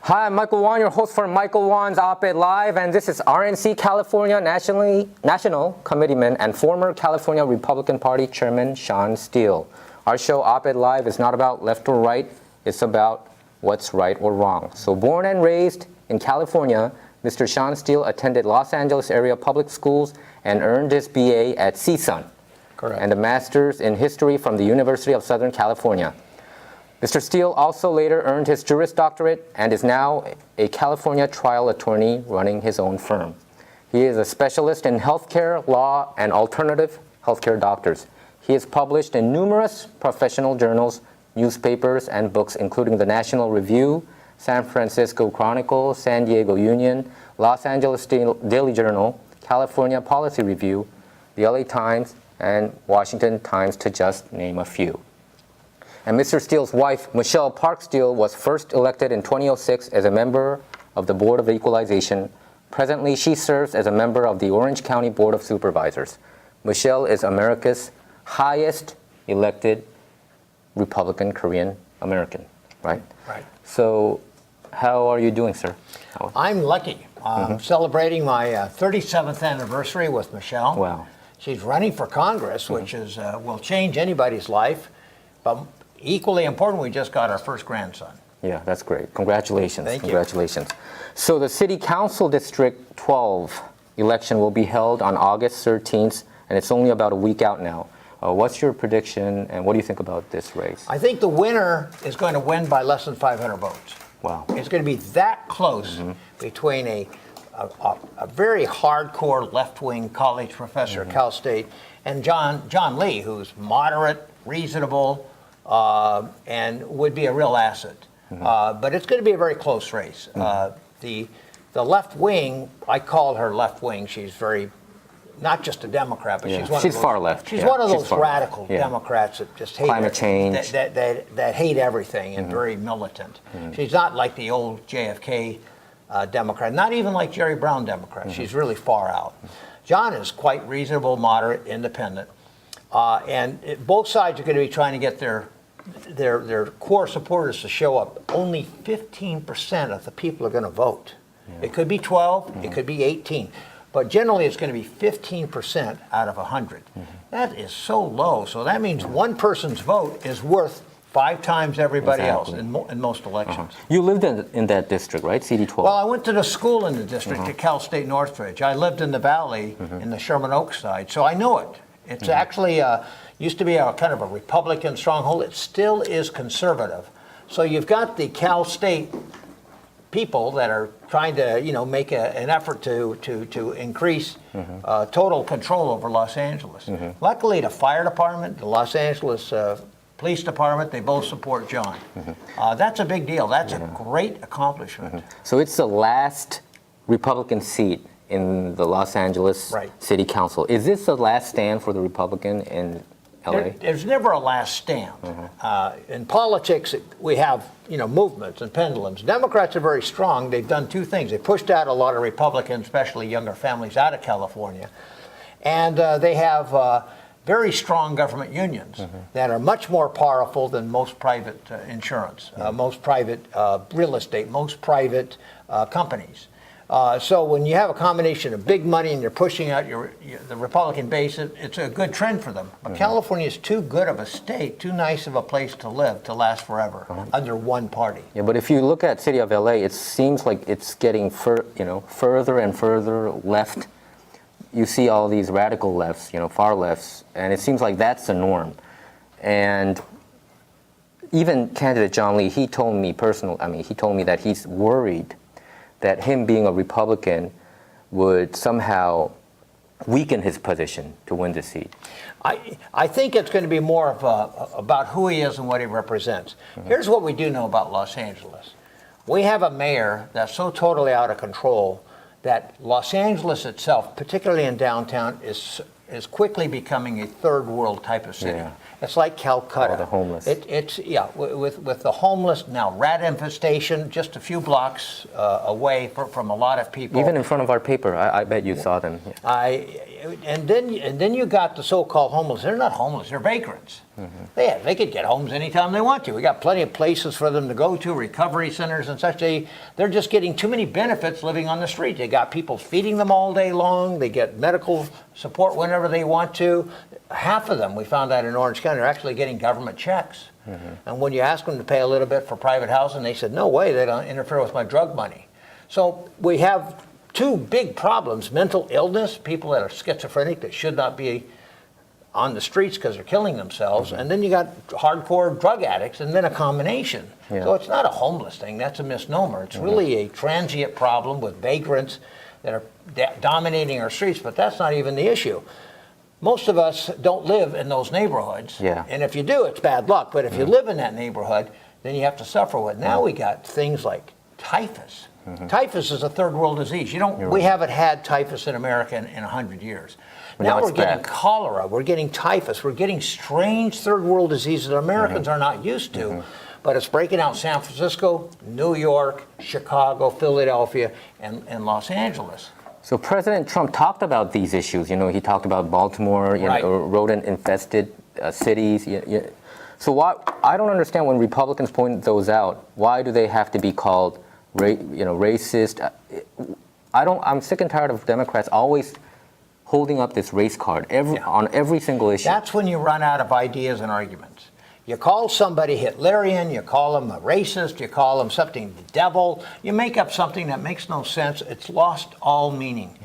Hi, I'm Michael Wan, your host for Michael Wan's Op-Ed Live, and this is RNC California National Committeeman and former California Republican Party Chairman Shawn Steele. Our show, Op-Ed Live, is not about left or right, it's about what's right or wrong. So born and raised in California, Mr. Shawn Steele attended Los Angeles area public schools and earned his BA at CSUN. Correct. And a master's in history from the University of Southern California. Mr. Steele also later earned his Juris Doctorate and is now a California trial attorney running his own firm. He is a specialist in healthcare, law, and alternative healthcare doctors. He is published in numerous professional journals, newspapers, and books, including the National Review, San Francisco Chronicle, San Diego Union, Los Angeles Daily Journal, California Policy Review, the LA Times, and Washington Times, to just name a few. And Mr. Steele's wife, Michelle Park Steele, was first elected in 2006 as a member of the Board of Equalization. Presently, she serves as a member of the Orange County Board of Supervisors. Michelle is America's highest elected Republican Korean American, right? Right. So how are you doing, sir? I'm lucky. Celebrating my 37th anniversary with Michelle. Wow. She's running for Congress, which is will change anybody's life. But equally important, we just got our first grandson. Yeah, that's great. Congratulations. Thank you. Congratulations. So the City Council District 12 election will be held on August 13th, and it's only about a week out now. What's your prediction, and what do you think about this race? I think the winner is going to win by less than 500 votes. Wow. It's going to be that close between a very hardcore left-wing college professor at Cal State and John Lee, who's moderate, reasonable, and would be a real asset. But it's going to be a very close race. The left wing, I call her left wing. She's very, not just a Democrat, but she's far left. She's one of those radical Democrats that just hate climate change, that hate everything and very militant. She's not like the old JFK Democrat, not even like Jerry Brown Democrat. She's really far out. John is quite reasonable, moderate, independent. Both sides are going to be trying to get their core supporters to show up. Only 15% of the people are going to vote. It could be 12, it could be 18, but generally it's going to be 15% out of 100. That is so low. So that means one person's vote is worth 5 times everybody else in most elections. You lived in that district, right? CD12. Well, I went to the school in the district at Cal State Northridge. I lived in the valley in the Sherman Oaks side, so I know it. It's actually used to be a kind of a Republican stronghold. It still is conservative. So you've got the Cal State people that are trying to, make an effort to increase total control over Los Angeles. Luckily, the fire department, the Los Angeles Police Department, they both support John. That's a big deal. That's a great accomplishment. So it's the last Republican seat in the Los Angeles City Council. Is this the last stand for the Republican in LA? There's never a last stand. In politics, we have movements and pendulums. Democrats are very strong. They've done 2 things. They pushed out a lot of Republicans, especially younger families, out of California. And they have very strong government unions that are much more powerful than most private insurance, most private real estate, most private companies. So when you have a combination of big money and you're pushing out the Republican base, it's a good trend for them. But California is too good of a state, too nice of a place to live to last forever under one party. Yeah, but if you look at city of LA, it seems like it's getting further and further left. You see all these radical lefts, far lefts, and it seems like that's the norm. And even candidate John Lee, he told me that he's worried that him being a Republican would somehow weaken his position to win the seat. I think it's going to be more of about who he is and what he represents. Here's what we do know about Los Angeles. We have a mayor that's so totally out of control that Los Angeles itself, particularly in downtown, is quickly becoming a third world type of city. Yeah. It's like Calcutta. All the homeless. With the homeless now, rat infestation just a few blocks away from a lot of people. Even in front of our paper, I bet you saw them. Yeah. and then you got the so-called homeless. They're not homeless. They're vagrants. They could get homes anytime they want to. We got plenty of places for them to go to, recovery centers and such. They're just getting too many benefits living on the street. They got people feeding them all day long. They get medical support whenever they want to. Half of them, we found out in Orange County, are actually getting government checks. And when you ask them to pay a little bit for private housing, they said, no way, they don't interfere with my drug money. So we have two big problems: mental illness, people that are schizophrenic that should not be on the streets because they're killing themselves, and then you got hardcore drug addicts, and then a combination. So it's not a homeless thing. That's a misnomer. It's really a transient problem with vagrants that are dominating our streets, but that's not even the issue. Most of us don't live in those neighborhoods, and if you do, it's bad luck. But if you live in that neighborhood, then you have to suffer with it. Now we got things like typhus. Typhus is a third world disease. We haven't had typhus in America in 100 years. Now we're getting cholera, we're getting typhus, we're getting strange third world diseases that Americans are not used to. But it's breaking out San Francisco, New York, Chicago, Philadelphia, and Los Angeles. So President Trump talked about these issues. He talked about Baltimore, rodent-infested cities. So why, I don't understand when Republicans point those out. Why do they have to be called racist? I'm sick and tired of Democrats always holding up this race card on every single issue. That's when you run out of ideas and arguments. You call somebody Hitlerian, you call them a racist, you call them something, the devil. You make up something that makes no sense. It's lost all meaning.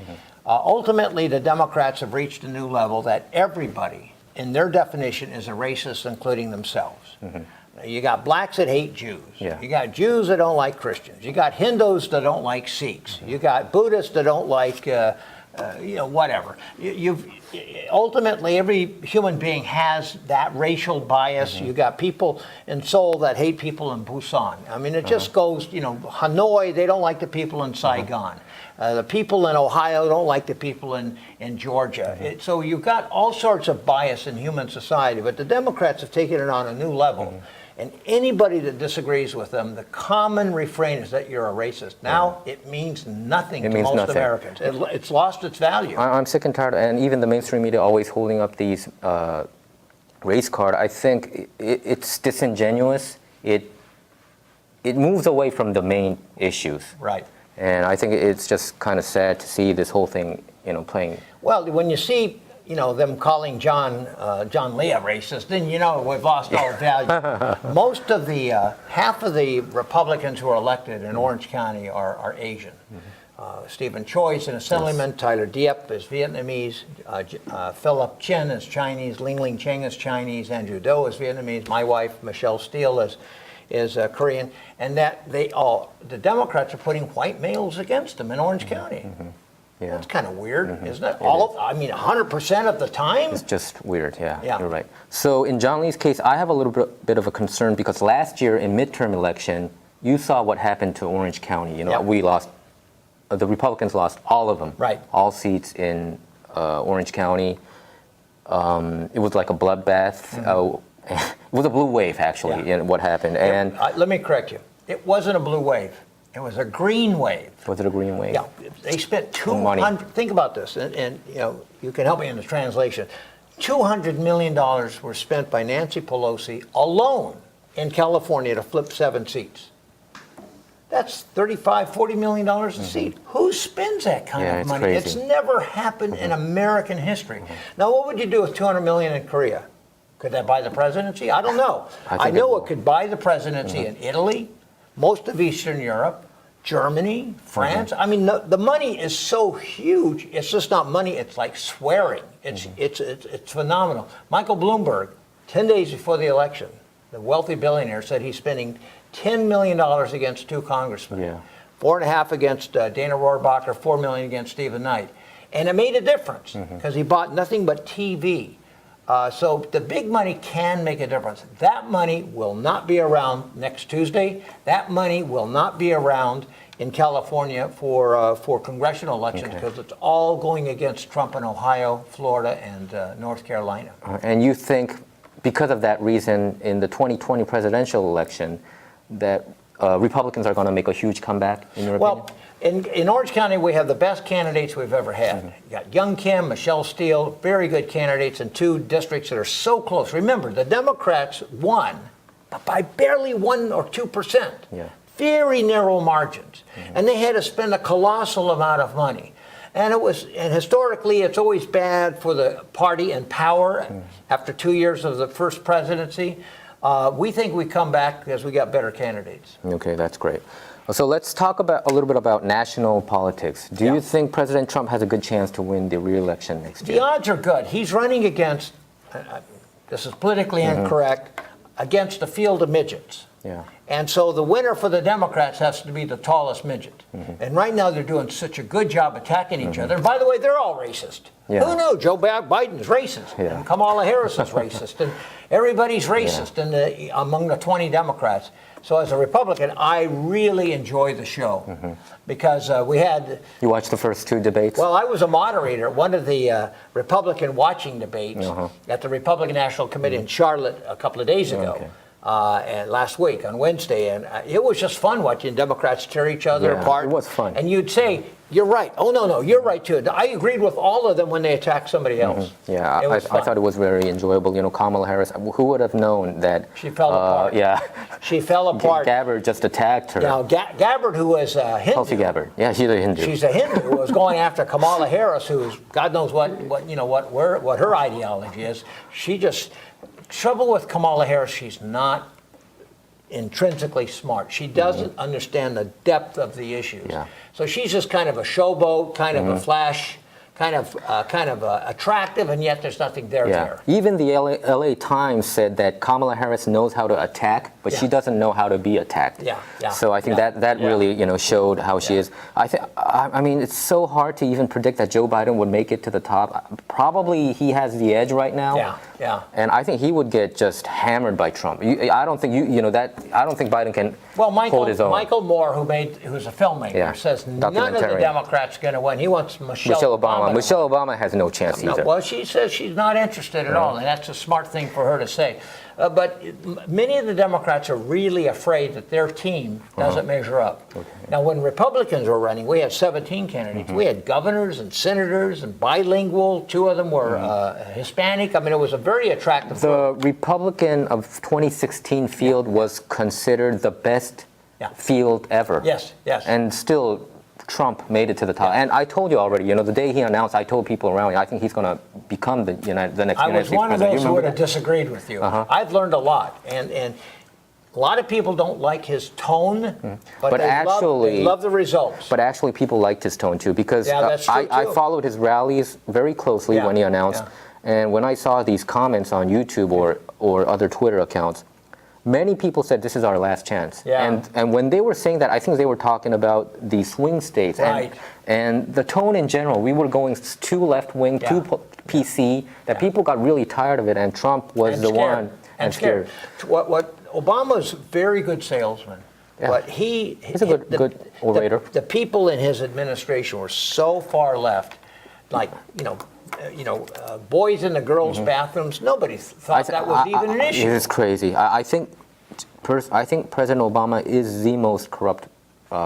Ultimately, the Democrats have reached a new level that everybody, in their definition, is a racist, including themselves. You got blacks that hate Jews. You got Jews that don't like Christians. You got Hindus that don't like Sikhs. You got Buddhists that don't like whatever. Ultimately, every human being has that racial bias. You got people in Seoul that hate people in Busan. I mean, it just goes, Hanoi, they don't like the people in Saigon. The people in Ohio don't like the people in Georgia. So you've got all sorts of bias in human society, but the Democrats have taken it on a new level. And anybody that disagrees with them, the common refrain is that you're a racist. Now it means nothing to most Americans. It's lost its value. I'm sick and tired, and even the mainstream media always holding up these race card. I think it's disingenuous. It moves away from the main issues. Right. And I think it's just kind of sad to see this whole thing, playing. Well, when you see them calling John Lee a racist, then we've lost all value. Most of half of the Republicans who are elected in Orange County are Asian. Stephen Choi is an assemblyman, Tyler Diep is Vietnamese, Philip Chin is Chinese, Ling Ling Cheng is Chinese, Andrew Do is Vietnamese, my wife, Michelle Steele, is Korean, and that the Democrats are putting white males against them in Orange County. That's kind of weird, isn't it? 100% of the time? It's just weird, you're right. So in John Lee's case, I have a little bit of a concern because last year in midterm election, you saw what happened to Orange County. We lost, the Republicans lost all of them. Right. All seats in Orange County. It was like a bloodbath. It was a blue wave, actually, what happened. And let me correct you. It wasn't a blue wave. It was a green wave. Was it a green wave? Yeah. They spent $200. Think about this, and you can help me in the translation. $200 million were spent by Nancy Pelosi alone in California to flip 7 seats. That's $35, $40 million a seat. Who spends that kind of money? Crazy. It's never happened in American history. Now, what would you do with $200 million in Korea? Could that buy the presidency? I don't know. I know it could buy the presidency in Italy, most of Eastern Europe, Germany, France. I mean, the money is so huge. It's just not money. It's like swearing. It's phenomenal. Michael Bloomberg, 10 days before the election, the wealthy billionaire, said he's spending $10 million against 2 congressmen. 4.5 against Dana Rohrabacher, $4 million against Stephen Knight. And it made a difference because he bought nothing but TV. So the big money can make a difference. That money will not be around next Tuesday. That money will not be around in California for congressional elections because it's all going against Trump in Ohio, Florida, and North Carolina. And you think because of that reason in the 2020 presidential election that Republicans are going to make a huge comeback, in your opinion? Well, in Orange County, we have the best candidates we've ever had. You got Young Kim, Michelle Steele, very good candidates in 2 districts that are so close. Remember, the Democrats won by barely 1 or 2%. Yeah. Very narrow margins. And they had to spend a colossal amount of money. And historically, it's always bad for the party in power after 2 years of the first presidency. We think we come back because we got better candidates. Okay, that's great. So let's talk a little bit about national politics. Do you think President Trump has a good chance to win the re-election next year? The odds are good. He's running against, this is politically incorrect, against a field of midgets. Yeah. And so the winner for the Democrats has to be the tallest midget. And right now they're doing such a good job attacking each other. And by the way, they're all racist. Yeah. Who knew? Joe Biden's racist. Yeah. And Kamala Harris is racist. And everybody's racist among the 20 Democrats. So as a Republican, I really enjoy the show because we had... You watched the first 2 debates? Well, I was a moderator at one of the Republican watching debates at the Republican National Committee in Charlotte a couple of days ago. Okay. And last week on Wednesday, and it was just fun watching Democrats tear each other apart. It was fun. And you'd say, "You're right." "Oh no, you're right too." I agreed with all of them when they attacked somebody else. Yeah, I thought it was very enjoyable. You know, Kamala Harris. Who would have known that she fell apart? Yeah, she fell apart. Gabbard just attacked her. Now, Gabbard, who was a Hindu. Tulsi Gabbard. Yeah, she's a Hindu. She's a Hindu who was going after Kamala Harris, who's God knows what her ideology is. She just trouble with Kamala Harris. She's not intrinsically smart. She doesn't understand the depth of the issues. Yeah. So she's just kind of a showboat, kind of a flash, kind of attractive, and yet there's nothing there. Even the LA Times said that Kamala Harris knows how to attack, but she doesn't know how to be attacked. So I think that really showed how she is. I mean, it's so hard to even predict that Joe Biden would make it to the top. Probably he has the edge right now. And I think he would get just hammered by Trump. I don't think I don't think Biden can hold his own. Michael Moore, who's a filmmaker, says none of the Democrats are going to win. He wants Michelle Obama. Michelle Obama has no chance either. Well, she says she's not interested at all, and that's a smart thing for her to say. But many of the Democrats are really afraid that their team doesn't measure up. Now, when Republicans were running, we had 17 candidates. We had governors and senators and bilingual. 2 of them were Hispanic. I mean, it was a very attractive The Republican of 2016 field was considered the best field ever. Yes. And still, Trump made it to the top. And I told you already, the day he announced, I told people around me, I think he's going to become the next United States president. I was one of those who would have disagreed with you. I've learned a lot. And a lot of people don't like his tone, but they love the results. But actually, people liked his tone, too, because that's true, I followed his rallies very closely when he announced. And when I saw these comments on YouTube or other Twitter accounts, many people said this is our last chance. And when they were saying that, I think they were talking about the swing states. And the tone in general, we were going too left-wing, too PC, that people got really tired of it, and Trump was the one. And scared. What Obama's a very good salesman. But he's a good orator. The people in his administration were so far left, like, boys in the girls' bathrooms. Nobody thought that was even an issue. It is crazy. I think President Obama is the most corrupt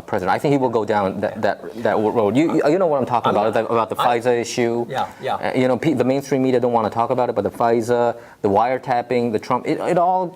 president. I think he will go down that road. You know what I'm talking about the FISA issue. The mainstream media don't want to talk about it, but the FISA, the wiretapping, the Trump, it all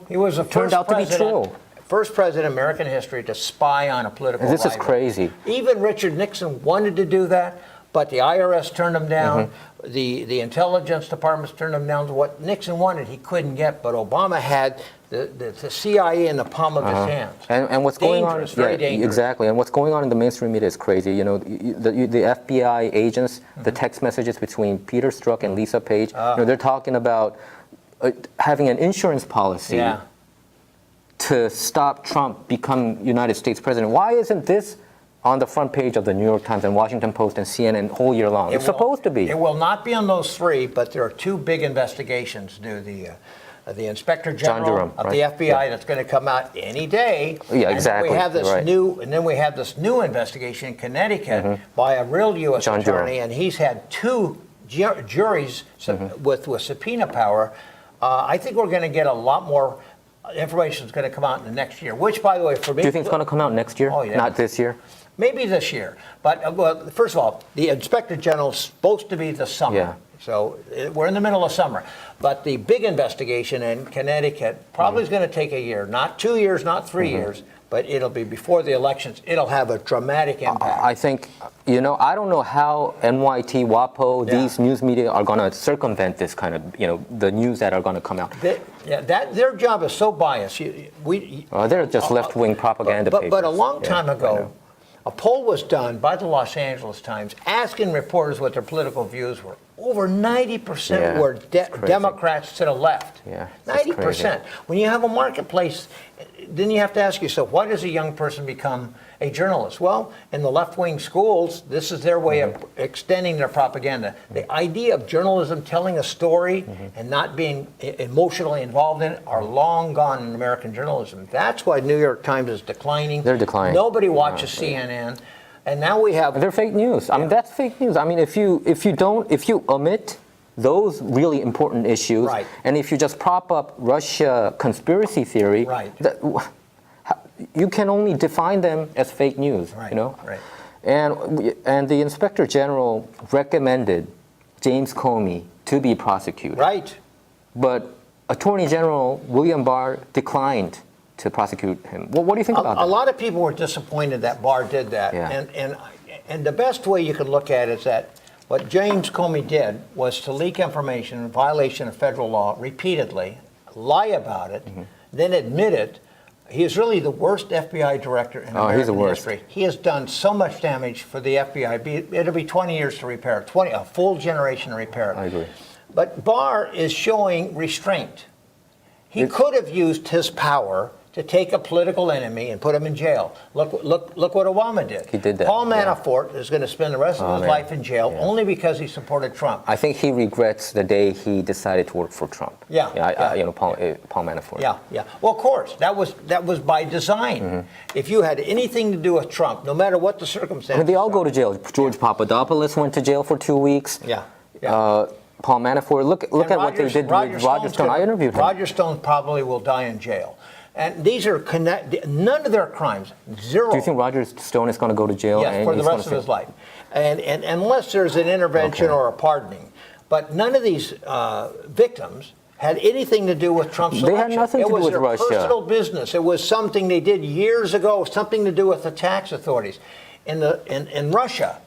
turned out to be true. First president in American history to spy on a political rival. This is crazy. Even Richard Nixon wanted to do that, but the IRS turned him down. The intelligence departments turned him down. What Nixon wanted, he couldn't get, but Obama had the CIA in the palm of his hands. And what's going on? Very dangerous. Exactly. And what's going on in the mainstream media is crazy. The FBI agents, the text messages between Peter Strzok and Lisa Page. They're talking about having an insurance policy to stop Trump becoming United States president. Why isn't this on the front page of the New York Times and Washington Post and CNN all year long? It's supposed to be. It will not be on those 3, but there are 2 big investigations due. The Inspector General of the FBI that's going to come out any day. Exactly. And we have this new investigation in Connecticut by a real U.S. attorney, and he's had 2 juries with subpoena power. I think we're going to get a lot more information is going to come out in the next year, which, by the way, for me... Do you think it's going to come out next year? Oh, yeah. Not this year? Maybe this year. But, well, first of all, the Inspector General is supposed to be this summer. Yeah. So we're in the middle of summer. But the big investigation in Connecticut probably is going to take a year. Not 2 years, not 3 years, but it'll be before the elections. It'll have a dramatic impact. I think, I don't know how NYT, WAPO, these news media are going to circumvent this kind of, the news that are going to come out. Their job is so biased. They're just left-wing propaganda papers. But a long time ago, a poll was done by the Los Angeles Times asking reporters what their political views were. Over 90% were Democrats to the left. Yeah, 90%. When you have a marketplace, then you have to ask yourself, why does a young person become a journalist? Well, in the left-wing schools, this is their way of extending their propaganda. The idea of journalism telling a story and not being emotionally involved in it are long gone in American journalism. That's why New York Times is declining. They're declining. Nobody watches CNN. And now we have... They're fake news. I mean, that's fake news. I mean, if you omit those really important issues, and if you just prop up Russia conspiracy theory, you can only define them as fake news, And the Inspector General recommended James Comey to be prosecuted. Right. But Attorney General William Barr declined to prosecute him. Well, what do you think about that? A lot of people were disappointed that Barr did that. And the best way you could look at it is that what James Comey did was to leak information in violation of federal law repeatedly, lie about it, then admit it. He is really the worst FBI director in American history. He has done so much damage for the FBI. It'll be 20 years to repair it, a full generation to repair it. I agree. But Barr is showing restraint. He could have used his power to take a political enemy and put him in jail. Look what Obama did. He did that. Paul Manafort is going to spend the rest of his life in jail only because he supported Trump. I think he regrets the day he decided to work for Trump. Paul Manafort. Yeah. Well, of course, that was by design. If you had anything to do with Trump, no matter what the circumstances, I mean, they all go to jail. George Papadopoulos went to jail for 2 weeks. Paul Manafort. Look at what they did with Roger Stone. I interviewed him. Roger Stone probably will die in jail. And these are none of their crimes, zero. Do you think Roger Stone is going to go to jail? Yes, for the rest of his life. And unless there's an intervention or a pardoning. But none of these victims had anything to do with Trump's election. They had nothing to do with Russia. It was their personal business. It was something they did years ago, something to do with the tax authorities. In Russia,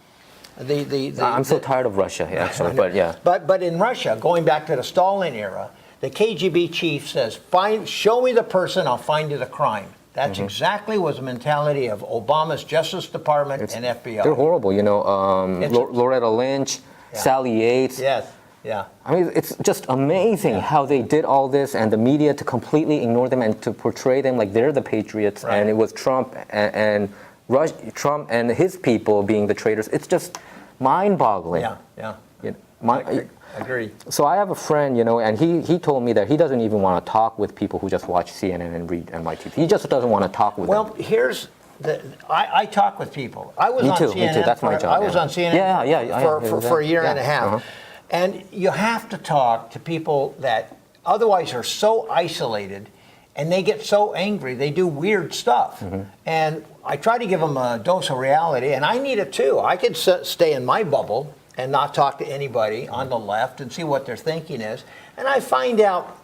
I'm so tired of Russia, actually, But in Russia, going back to the Stalin era, the KGB chief says, show me the person, I'll find you the crime. That's exactly was the mentality of Obama's Justice Department and FBI. They're horrible, Loretta Lynch, Sally Yates. Yes. I mean, it's just amazing how they did all this, and the media to completely ignore them and to portray them like they're the patriots, and it was Trump and Trump and his people being the traitors. It's just mind-boggling. I agree. So I have a friend, and he told me that he doesn't even want to talk with people who just watch CNN and read NYT. He just doesn't want to talk with them. Well, here's I talk with people. I was on CNN. Me too. That's my job. I was on CNN for a year and a half. And you have to talk to people that otherwise are so isolated, and they get so angry, they do weird stuff. And I try to give them a dose of reality, and I need it too. I could stay in my bubble and not talk to anybody on the left and see what their thinking is. And I find out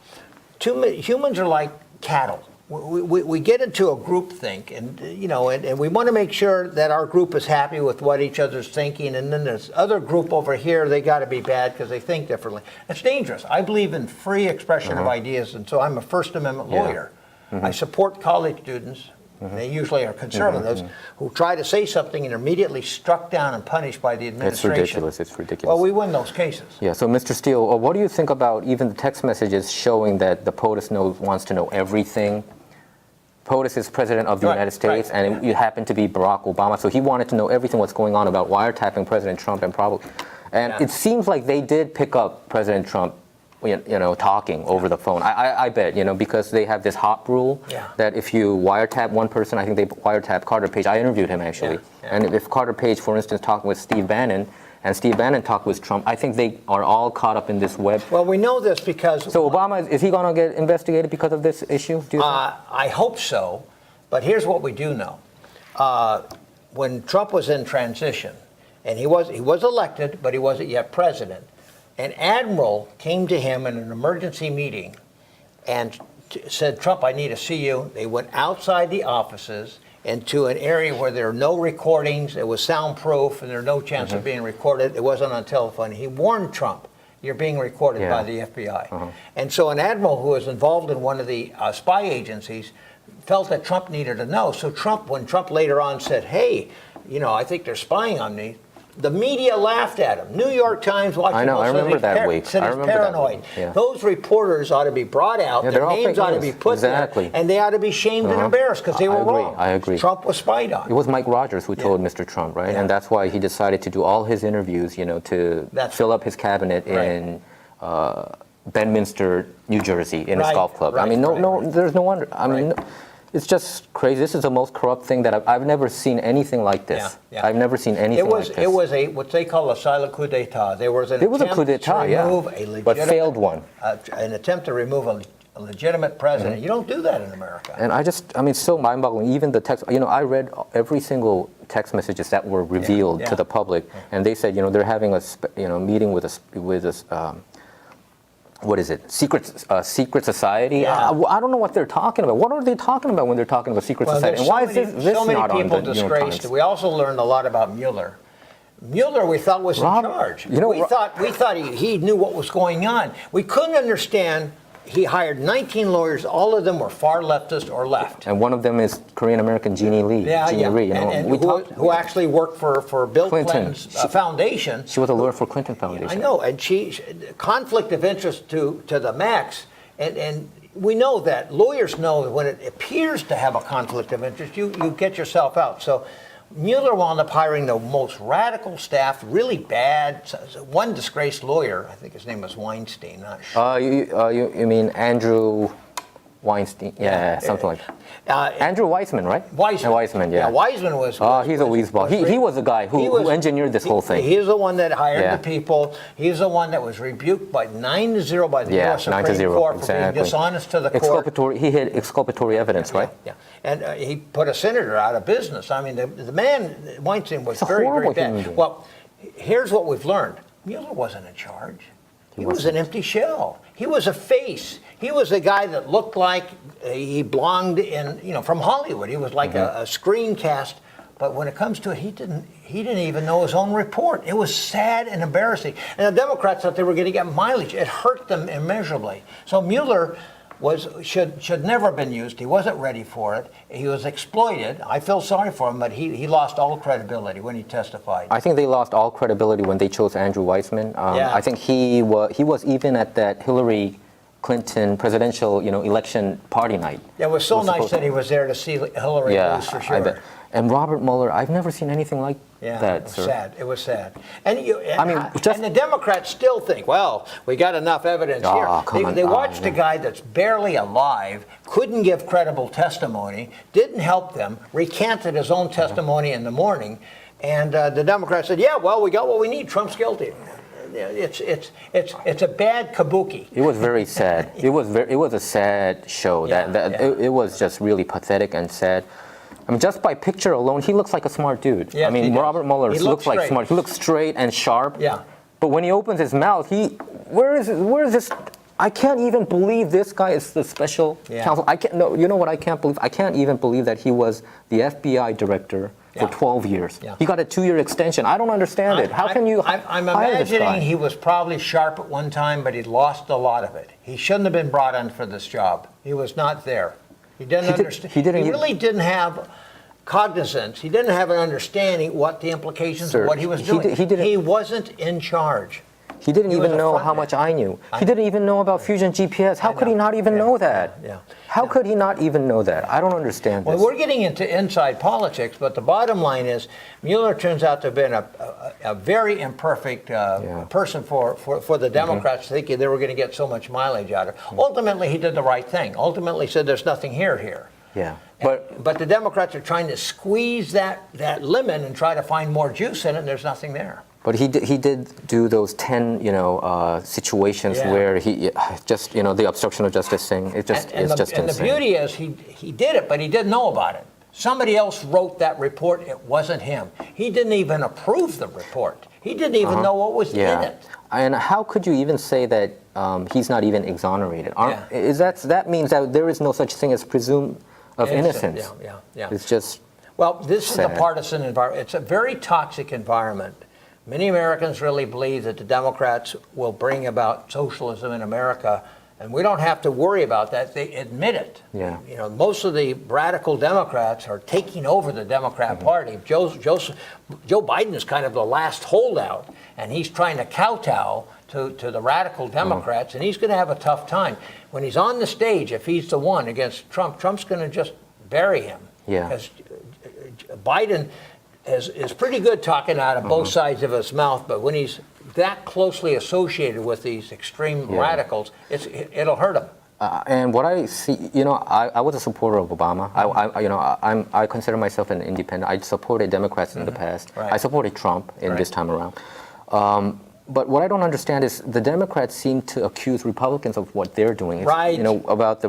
humans are like cattle. We get into a group think, and we want to make sure that our group is happy with what each other's thinking, and then there's other group over here, they got to be bad because they think differently. It's dangerous. I believe in free expression of ideas, and so I'm a First Amendment lawyer. I support college students. They usually are conservatives who try to say something and are immediately struck down and punished by the administration. It's ridiculous. Well, we win those cases. Yeah, so Mr. Steele, what do you think about even the text messages showing that the POTUS wants to know everything? POTUS is president of the United States, and it happened to be Barack Obama, so he wanted to know everything what's going on about wiretapping President Trump and it seems like they did pick up President Trump talking over the phone. I bet, because they have this HOP rule that if you wiretap one person, I think they wiretap Carter Page. I interviewed him, actually. And if Carter Page, for instance, talking with Steve Bannon, and Steve Bannon talked with Trump. I think they are all caught up in this web. Well, we know this because... So Obama, is he going to get investigated because of this issue, do you think? I hope so, but here's what we do know. When Trump was in transition, and he was elected, but he wasn't yet president, an admiral came to him in an emergency meeting and said, Trump, I need to see you. They went outside the offices into an area where there are no recordings. It was soundproof, and there's no chance of being recorded. It wasn't on telephone. He warned Trump, you're being recorded by the FBI. And so an admiral who was involved in one of the spy agencies felt that Trump needed to know. So when Trump later on said, hey, I think they're spying on me, the media laughed at him. New York Times, Washington Post, I remember that week. said he's paranoid. Yeah. Those reporters ought to be brought out. Their names ought to be put there, and they ought to be shamed and embarrassed because they were wrong. I agree. Trump was spied on. It was Mike Rogers who told Mr. Trump, right? And that's why he decided to do all his interviews, to fill up his cabinet in Bedminster, New Jersey, in his golf club. There's no wonder. It's just crazy. This is the most corrupt thing that I've never seen anything like this. I've never seen anything like this. It was what they call a silent coup d'etat. There was an attempt to remove a legitimate, but failed one. An attempt to remove a legitimate president. You don't do that in America. And it's so mind-boggling. Even the text, I read every single text messages that were revealed to the public, and they said, they're having a meeting with a what is it? Secret society? Yeah. I don't know what they're talking about. What are they talking about when they're talking about secret society? And why is this so many not on people the New York Times? We also learned a lot about Mueller. Mueller, we thought was in charge. We thought he knew what was going on. We couldn't understand. He hired 19 lawyers. All of them were far leftist or left. And one of them is Korean-American Jeannie Lee. Who actually worked for Bill Clinton's foundation. She was a lawyer for Clinton Foundation. I know, and she conflict of interest to the max. And we know that lawyers know when it appears to have a conflict of interest, you get yourself out. So Mueller wound up hiring the most radical staff, really bad. One disgraced lawyer, I think his name was Weinstein, not sure. You mean Andrew Weinstein? Yeah, something like that. Andrew Weissman, right? Weissman, yeah. Weissman was... he's a weasel. He was the guy who engineered this whole thing. He's the one that hired the people. He's the one that was rebuked by 9-0 by the U.S. Supreme Court for being dishonest to the court. He had exculpatory evidence, right? Yeah. And he put a senator out of business. The man, Weinstein, was very, very bad. Well, here's what we've learned. Mueller wasn't in charge. He was an empty shell. He was a face. He was a guy that looked like he belonged from Hollywood. He was like a screencast. But when it comes to it, he didn't even know his own report. It was sad and embarrassing. And the Democrats thought they were going to get mileage. It hurt them immeasurably. So Mueller should never have been used. He wasn't ready for it. He was exploited. I feel sorry for him, but he lost all credibility when he testified. I think they lost all credibility when they chose Andrew Weissman. I think he was even at that Hillary Clinton presidential election party night. It was so nice that he was there to see Hillary lose, for sure. I bet. And Robert Mueller, I've never seen anything like that, sir. Sad. It was sad. And the Democrats still think, well, we got enough evidence here. They watched a guy that's barely alive, couldn't give credible testimony, didn't help them, recanted his own testimony in the morning, and the Democrats said, yeah, well, we got what we need. Trump's guilty. It's a bad kabuki. It was very sad. It was a sad show. It was just really pathetic and sad. Just by picture alone, he looks like a smart dude. Yes, Robert Mueller looks like smart. He looks straight and sharp. Yeah. But when he opens his mouth, where is this? I can't even believe this guy is the special counsel. You know what I can't believe? I can't even believe that he was the FBI director for 12 years. Yeah. He got a 2-year extension. I don't understand it. How can you I'm imagining he was probably sharp at one time, but he lost a lot of it. He shouldn't have been brought in for this job. He was not there. He didn't understand. He really didn't have cognizance. He didn't have an understanding what the implications of what he was doing. He wasn't in charge. He didn't even know how much I knew. He didn't even know about Fusion GPS. How could he not even know that? How could he not even know that? I don't understand this. Well, we're getting into inside politics, but the bottom line is Mueller turns out to have been a very imperfect person for the Democrats, thinking they were going to get so much mileage out of it. Ultimately, he did the right thing. Ultimately, said there's nothing here. Yeah. But the Democrats are trying to squeeze that lemon and try to find more juice in it, and there's nothing there. But he did do those 10, situations where he just, the obstruction of justice thing. It's just insane. And the beauty is he did it, but he didn't know about it. Somebody else wrote that report. It wasn't him. He didn't even approve the report. He didn't even know what was in it. And how could you even say that he's not even exonerated? That means that there is no such thing as presumption of innocence. Yeah. It's just Well, this sad. is the partisan environment. It's a very toxic environment. Many Americans really believe that the Democrats will bring about socialism in America, and we don't have to worry about that. They admit it. Yeah. Most of the radical Democrats are taking over the Democrat Party. Joe Biden is kind of the last holdout, and he's trying to kowtow to the radical Democrats, and he's going to have a tough time. When he's on the stage, if he's the one against Trump, Trump's going to just bury him. Yeah. Because Biden is pretty good talking out of both sides of his mouth, but when he's that closely associated with these extreme radicals, it'll hurt him. And what I see, I was a supporter of Obama. I consider myself an independent. I supported Democrats in the past. Right. I supported Trump in this time around. But what I don't understand is the Democrats seem to accuse Republicans of what they're doing. Right. About the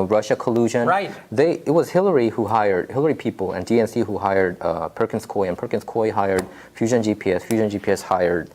Russia collusion. Right. It was Hillary people and DNC who hired Perkins Coie, and Perkins Coie hired Fusion GPS. Fusion GPS hired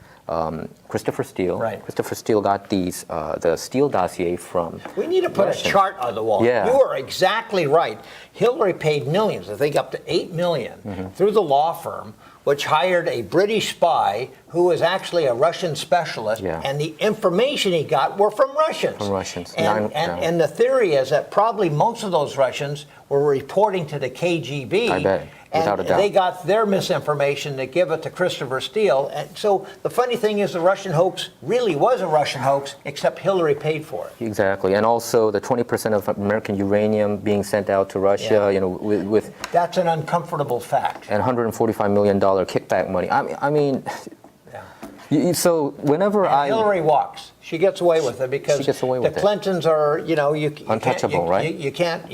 Christopher Steele. Right. Christopher Steele got the Steele dossier from. We need to put a chart on the wall. Yeah. You are exactly right. Hillary paid millions, I think up to $8 million, through the law firm, which hired a British spy who was actually a Russian specialist, and the information he got were from Russians. From Russians. And the theory is that probably most of those Russians were reporting to the KGB. I bet. Without a doubt. They got their misinformation to give it to Christopher Steele. And so the funny thing is the Russian hoax really was a Russian hoax, except Hillary paid for it. Exactly. And also the 20% of American uranium being sent out to Russia, with That's an uncomfortable fact. and $145 million kickback money. I mean, so whenever Hillary walks. She gets away with it because She gets away with the it. Clintons are, Untouchable, right? You can't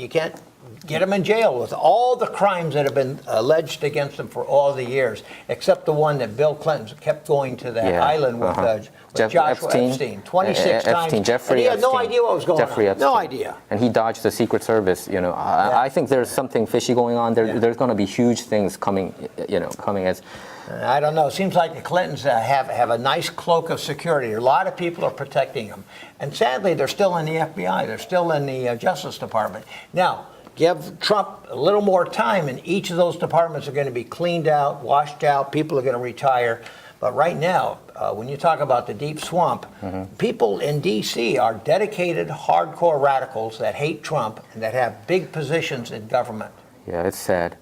get them in jail with all the crimes that have been alleged against them for all the years, except the one that Bill Clinton kept going to that island with, with Joshua Epstein 26 times. Jeffrey and he had no Epstein. idea what was going Jeffrey on. Epstein. No idea. And he dodged the Secret Service. I think there's something fishy going on. There's going to be huge things coming as. I don't know. It seems like the Clintons have a nice cloak of security. A lot of people are protecting them. And sadly, they're still in the FBI. They're still in the Justice Department. Now, give Trump a little more time, and each of those departments are going to be cleaned out, washed out. People are going to retire. But right now, when you talk about the deep swamp, people in D.C. are dedicated, hardcore radicals that hate Trump and that have big positions in government. Yeah, it's sad.